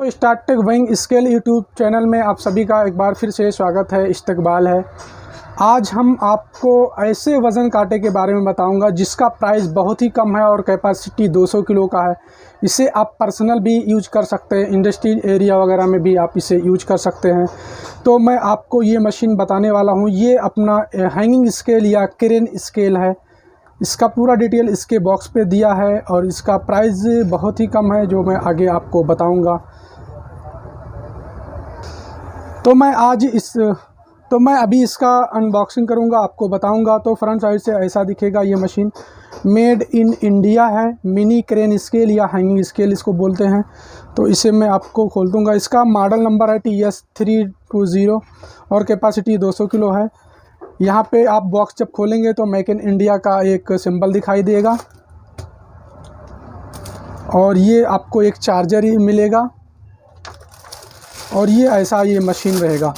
तो Startek wing scale YouTube channel में आप सभी का एक बार फिर से स्वागत है, इस्तकबाल है। आज हम आपको ऐसे वज़न कांटे के बारे में बताऊंगा जिसका प्राइस बहुत ही कम है और कैपेसिटी 200 किलो का है। इसे आप पर्सनल भी यूज कर सकते हैं, इंडस्ट्री एरिया वगैरह में भी आप इसे यूज कर सकते हैं। तो मैं आपको ये मशीन बताने वाला हूँ। ये अपना हैंगिंग स्केल या क्रेन स्केल है। इसका पूरा डिटेल इसके बॉक्स पे दिया है और इसका प्राइस बहुत ही कम है, जो मैं आगे आपको बताऊंगा। तो मैं अभी इसका अनबॉक्सिंग करूंगा, आपको बताऊंगा। तो फ्रंट साइड से ऐसा दिखेगा। ये मशीन मेड इन इंडिया है। मिनी क्रेन स्केल या हैंगिंग स्केल इसको बोलते हैं। तो इसे मैं आपको खोल दूंगा। इसका मॉडल नंबर है TS320 और कैपेसिटी 200 किलो है। यहाँ पे आप बॉक्स जब खोलेंगे तो मेक इन इंडिया का एक सिंबल दिखाई देगा और ये आपको एक चार्जर ही मिलेगा और ये ऐसा ये मशीन रहेगा।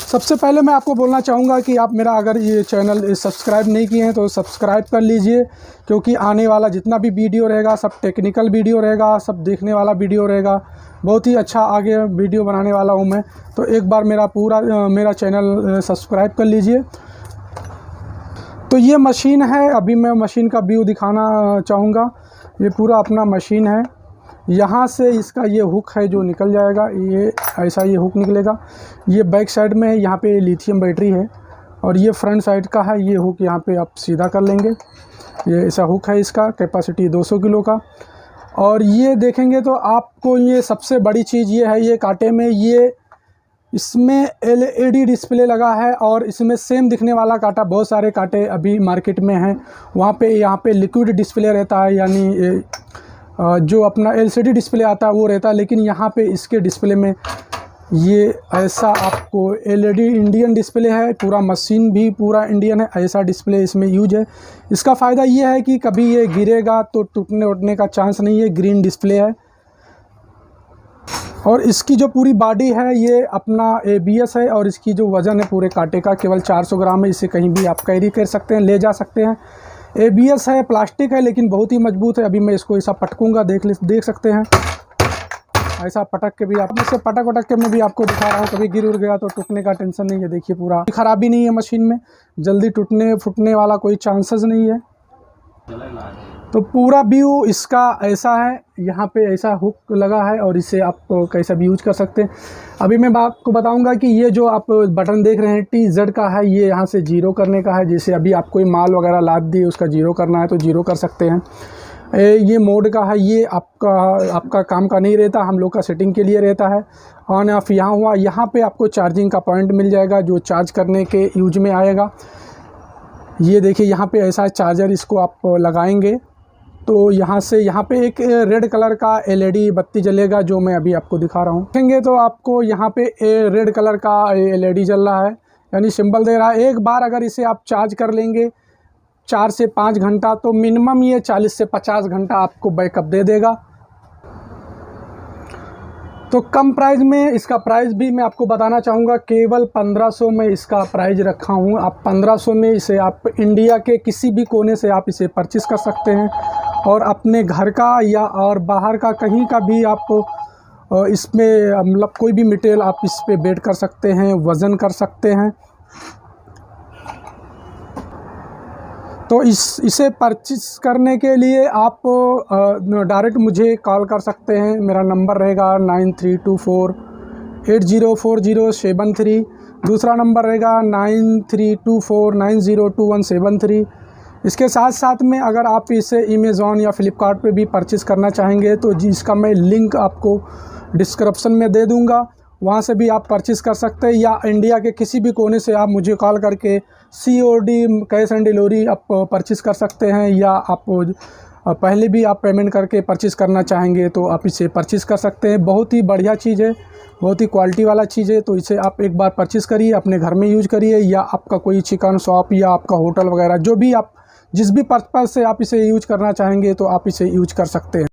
सबसे पहले मैं आपको बोलना चाहूँगा कि आप मेरा अगर ये चैनल सब्सक्राइब नहीं किए हैं तो सब्सक्राइब कर लीजिए, क्योंकि आने वाला जितना भी वीडियो रहेगा सब टेक्निकल वीडियो रहेगा, सब देखने वाला वीडियो रहेगा। बहुत ही अच्छा आगे वीडियो बनाने वाला हूँ मैं। तो एक बार मेरा चैनल सब्सक्राइब कर लीजिए। तो ये मशीन है। अभी मैं मशीन का व्यू दिखाना चाहूँगा। ये पूरा अपना मशीन है। यहाँ से इसका ये हुक है जो निकल जाएगा, ये ऐसा ये हुक निकलेगा। ये बैक साइड में है, यहाँ पे लिथियम बैटरी है और ये फ्रंट साइड का है। ये हुक यहाँ पे आप सीधा कर लेंगे। ये ऐसा हुक है, इसका कैपेसिटी 200 किलो का। और ये देखेंगे तो आपको ये सबसे बड़ी चीज़ ये है, ये कांटे में इसमें LED डिस्प्ले लगा है और इसमें सेम दिखने वाला कांटा बहुत सारे कांटे अभी मार्केट में हैं। यहाँ पे लिक्विड डिस्प्ले रहता है, यानी जो अपना LCD डिस्प्ले आता है वो रहता है, लेकिन यहाँ पे इसके डिस्प्ले में ये ऐसा आपको LED इंडियन डिस्प्ले है। पूरा मशीन भी पूरा इंडियन है, ऐसा डिस्प्ले इसमें यूज है। इसका फ़ायदा ये है कि कभी ये गिरेगा तो टूटने उटने का चांस नहीं है। ग्रीन डिस्प्ले है और इसकी जो पूरी बॉडी है ये अपना ABS है और इसकी जो वज़न है पूरे कांटे का केवल 400 ग्राम है। इसे कहीं भी आप कैरी कर सकते हैं, ले जा सकते हैं। ABS है, प्लास्टिक है लेकिन बहुत ही मजबूत है। अभी मैं इसको ऐसा पटकूंगा, देख सकते हैं। ऐसा पटक के भी आप इसे पटक के मैं भी आपको दिखा रहा हूँ। कभी गिर उड़ गया तो टूटने का टेंशन नहीं है। देखिए पूरा खराबी नहीं है मशीन में, जल्दी टूटने फूटने वाला कोई चांसेस नहीं है। तो पूरा व्यू इसका ऐसा है। यहाँ पे ऐसा हुक लगा है और इसे आप कैसा भी यूज कर सकते हैं। अभी मैं आपको बताऊंगा कि ये जो आप बटन देख रहे हैं TZ का है, ये यहाँ से जीरो करने का है। जैसे अभी आप कोई माल वगैरह लाद दिए, उसका जीरो करना है तो जीरो कर सकते हैं। ये मोड का है, ये आपका काम का नहीं रहता, हम लोग का सेटिंग के लिए रहता है। ऑन ऑफ यहाँ हुआ। यहाँ पे आपको चार्जिंग का पॉइंट मिल जाएगा जो चार्ज करने के यूज में आएगा। ये देखिए यहाँ पे ऐसा चार्जर, इसको आप लगाएंगे तो यहाँ पे एक रेड कलर का LED बत्ती जलेगा, जो मैं अभी आपको दिखा रहा हूँ। देखेंगे तो आपको यहाँ पे रेड कलर का LED जल रहा है, यानी सिंबल दे रहा है। एक बार अगर इसे आप चार्ज कर लेंगे 4 से 5 घंटा, तो मिनिमम ये 40 से 50 घंटा आपको बैकअप दे देगा। तो कम प्राइस में इसका प्राइस भी मैं आपको बताना चाहूँगा। केवल 1500 में इसका प्राइस रखा हूँ। आप 1500 में इसे आप इंडिया के किसी भी कोने से आप इसे परचेस कर सकते हैं और अपने घर का या और बाहर का कहीं का भी आप इसमें मतलब कोई भी मटेरियल आप इस पे बेड कर सकते हैं, वज़न कर सकते हैं। तो इसे परचेस करने के लिए आप डायरेक्ट मुझे कॉल कर सकते हैं। मेरा नंबर रहेगा 9324804073। दूसरा नंबर रहेगा 9324902173। इसके साथ साथ में अगर आप इसे अमेज़ॉन या फ्लिपकार्ट पे भी परचेस करना चाहेंगे तो जिसका मैं लिंक आपको डिस्क्रिप्शन में दे दूंगा, वहाँ से भी आप परचेस कर सकते हैं। या इंडिया के किसी भी कोने से आप मुझे कॉल करके COD कैश ऑन डिलीवरी आप परचेस कर सकते हैं, या आप पहले भी आप पेमेंट करके परचेस करना चाहेंगे तो आप इसे परचेस कर सकते हैं। बहुत ही बढ़िया चीज़ है, बहुत ही क्वालिटी वाला चीज़ है। तो इसे आप एक बार परचेस करिए, अपने घर में यूज करिए, या आपका कोई चिकन शॉप या आपका होटल वगैरह जो भी आप जिस भी पर्पज़ से आप इसे यूज करना चाहेंगे तो आप इसे यूज कर सकते हैं।